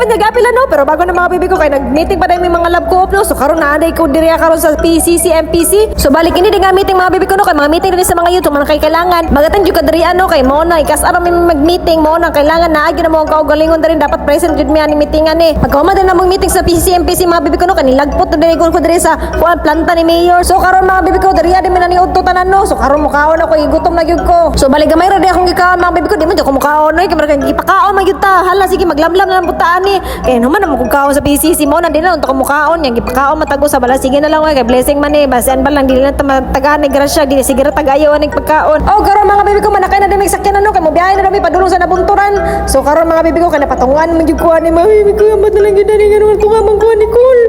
event nagapila no, pero bago na mga bibi ko kay nag-meeting pa dahil may mga lab co-op no. So karon naaday ko diri karon sa PCC MPC. So balik ini nga meeting mga bibi ko no, kay mga meeting din sa mga youth man kay kailangan. Magatan jud ka diri ano kay mo na ikas ara may mag-meeting mo na kailangan na agi na mo ang kaugalingon din dapat present jud mi ani meetingan ni. Pagkama din na mong meeting sa PCC MPC mga bibi ko no, kanilagpot na diri ko diri sa kuan planta ni mayor. So karon mga bibi ko diri di man ni udto tanan no. So karon mukaon ako igutom na gyud ko. So balik gamay ra di akong gikaon mga bibi ko di man ko mukaon no kay marag gipakaon man gyud ta. Hala sige maglamlam na lang butaan ni. Kay naman na mukaon sa PCC mo na di na unta ko mukaon yang gipakaon matago sa bala sige na lang kay blessing man ni basan ba lang dili na tagaan ni grasya di sige ra tagayo ani pagkaon. Oh karon mga bibi ko manakay na dimi sakyan no kay mo biyahe na dami padulong sa nabunturan. So karon mga bibi ko kay napatungan man gyud ko ani mga bibi ko amat na lang gyud ani ganun tunga man ko ni Kul.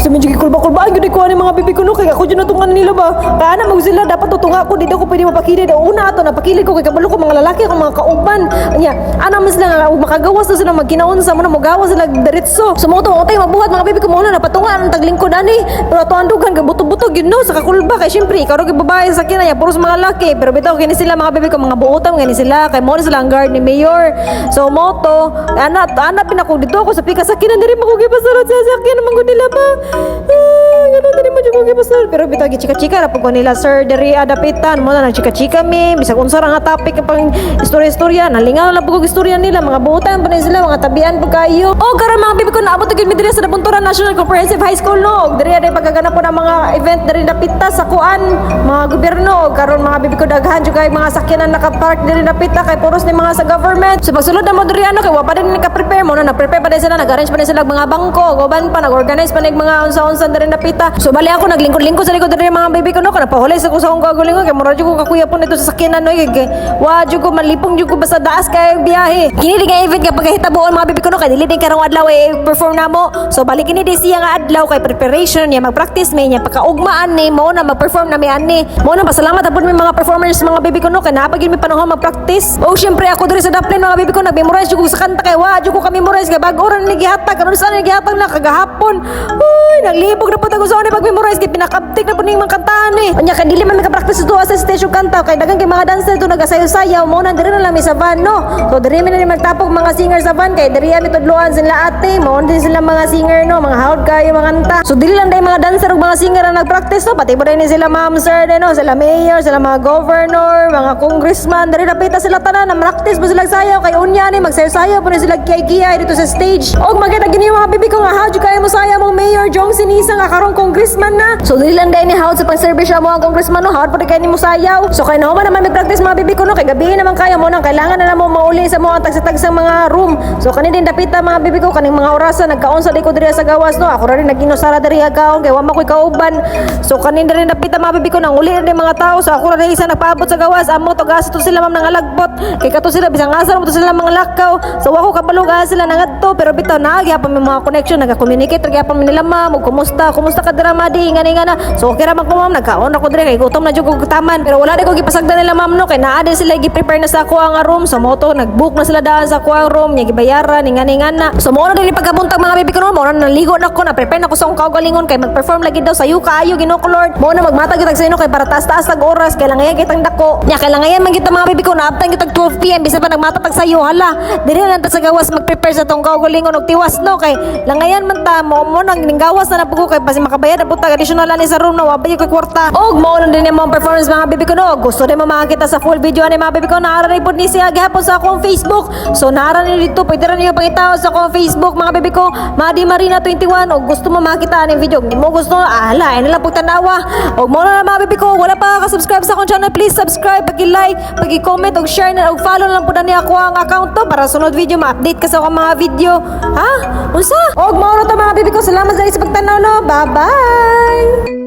So medyo kulba-kulbaan gyud ko ani mga bibi ko no kay ako jud natungan nila ba. Kaya na mag sila dapat tutunga ko di daw ko pwede mapakili daw una ato napakili ko kay kabalo ko mga lalaki ko mga kauban. Anya ana mas lang makagawas na sila magkinaon sa mo na magawas sila diretso. So mo to utay mabuhat mga bibi ko mo na napatungan ang taglingkod ani. Pero ato andugan kay buto-buto gyud no sa kakulba kay syempre ikaw ra babae sa kinaya puros mga lalaki pero bitaw kini sila mga bibi ko mga buotam kini sila kay mo na sila ang guard ni mayor. So mo to ana pinako dito ako sa pika sa kinan diri magugipasarot sa sakyan man gud nila ba. Ganun diri mo jud gipasarot pero bitaw chika-chika ra pud ko nila sir diri adapitan mo na chika-chika mi bisag unsa ra nga topic pang istorya-istorya nalingaw lang pud istorya nila mga buotan pa sila mga tabian pud kayo. O karon mga bibi ko naabot gyud mi diri sa Nabunturan National Comprehensive High School no. Diri ay pagkaganap po ng mga event diri dapita sa kuan mga gobyerno. Karon mga bibi ko daghan jud kay mga sakyanan naka-park diri dapita kay puros ni mga sa government. So pagsulod na mo diri ano kay wa pa din naka-prepare mo na nag-prepare pa din sila nag-arrange pa din sila mga bangko goban pa nag-organize pa nig mga unsa-unsa diri dapita. So bali ako naglingkod-lingkod sa likod diri mga bibi ko no kana pahulay sa ko sa akong gagulingon kay mura jud ko kakuya po nito sa sakyanan no kay wa jud ko malipong jud ko basta daas kay biyahe. Kini nga event nga pagkahitabuon mga bibi ko no kay dili din karong adlaw perform na mo. So balik kini di siya nga adlaw kay preparation niya mag-practice may niya pagkaugmaan ni mo na mag-perform na may ani. Mo na pasalamat apod mi mga performers mga bibi ko no kay napagid mi panahon mag-practice. O syempre ako diri sa Daplin mga bibi ko nag-memorize jud ko sa kanta kay wa jud ko ka-memorize kay bag-o ra ni gihatag karon sa ni gihatag na kagahapon. Uy naglibog na pud ako sa ni pag-memorize kay pinakaptik na pud ning mga kantahan ni. Unya kay dili man naka-practice to sa station kanta kay daghang kay mga dancer to nagasayaw-sayaw mo na diri na lang mi sa van no. So diri mi na magtapok mga singer sa van kay diri mi tudloan sila ate mo din sila mga singer no mga hawd kayo mga kanta. So dili lang day mga dancer ug mga singer ang nag-practice no pati boday ni sila ma'am sir no sila mayor sila mga governor mga congressman diri napita sila tanan na practice mo sila sayaw kay unya ni magsayaw-sayaw po sila kiyay dito sa stage. Og magita gini mga bibi ko nga hawd kayo mo sayaw mong mayor Jong Sinisa nga karong congressman na. So dili lang day ni hawd sa pang-service mo ang congressman no hawd pud kay nimo sayaw. So kay naman naman mag-practice mga bibi ko no kay gabi naman kaya mo nang kailangan na mo mauli sa mga tagsa-tagsang mga room. So kani din dapita mga bibi ko kaning mga orasan nagkaon sa likod diri sa gawas no ako ra rin naginusara diri gaon kay wa man koy kauban. So kani din dapita mga bibi ko nang uli rin mga tao so ako ra rin isa nagpaabot sa gawas amo to gasto sila ma'am nang alagbot kay kato sila bisang asar mo to sila mga lakaw. So ako kabalo sila nangadto pero bitaw naagya pa may mga connection naga-communicate ra gyapon nila ma'am ug kumusta ka dira madi ngani nga na. So okay ra man ko ma'am nagkaon ako diri kay gutom na jud ko taman pero wala di ko gipasagdan nila ma'am no kay naa din sila gi-prepare na sa ako ang room so mo to nag-book na sila daan sa ako ang room nya gibayaran ngani nga na. So mo na din pagkabuntag mga bibi ko no mo na naligo na ko na prepare na ko sa akong kaugalingon kay mag-perform lagi daw sayo kaayo Ginoo ko Lord. Mo na magmatag gyud sa ino kay para taas-taas tag oras kay langayan kitang dako nya kay langayan man gyud mga bibi ko naabtan gyud tag 12 PM bisan pa nagmatatag sayo hala diri lang ta sa gawas mag-prepare sa tong kaugalingon og tiwas no kay langayan man ta mo nang gawas na napugo kay basi makabayad na putag additional ani sa room no wa ba ko kwarta. Og mo na din mo performance mga bibi ko no gusto din mo makita sa full video ani mga bibi ko naara pod ni siya gihapon sa akong Facebook. So naara ni dito pwede ra niyo pangitaw sa akong Facebook mga bibi ko Madi Marina 21 og gusto mo makita ani video di mo gusto ala ay nila pud tanawa. Og mo na mga bibi ko wala pa ka subscribe sa akong channel please subscribe pagi-like pagi-comment og share na og follow lang pud ani ako ang account to para sunod video ma-update ka sa akong mga video ha unsa. Og mo na to mga bibi ko salamat sa pagtanaw no bye bye.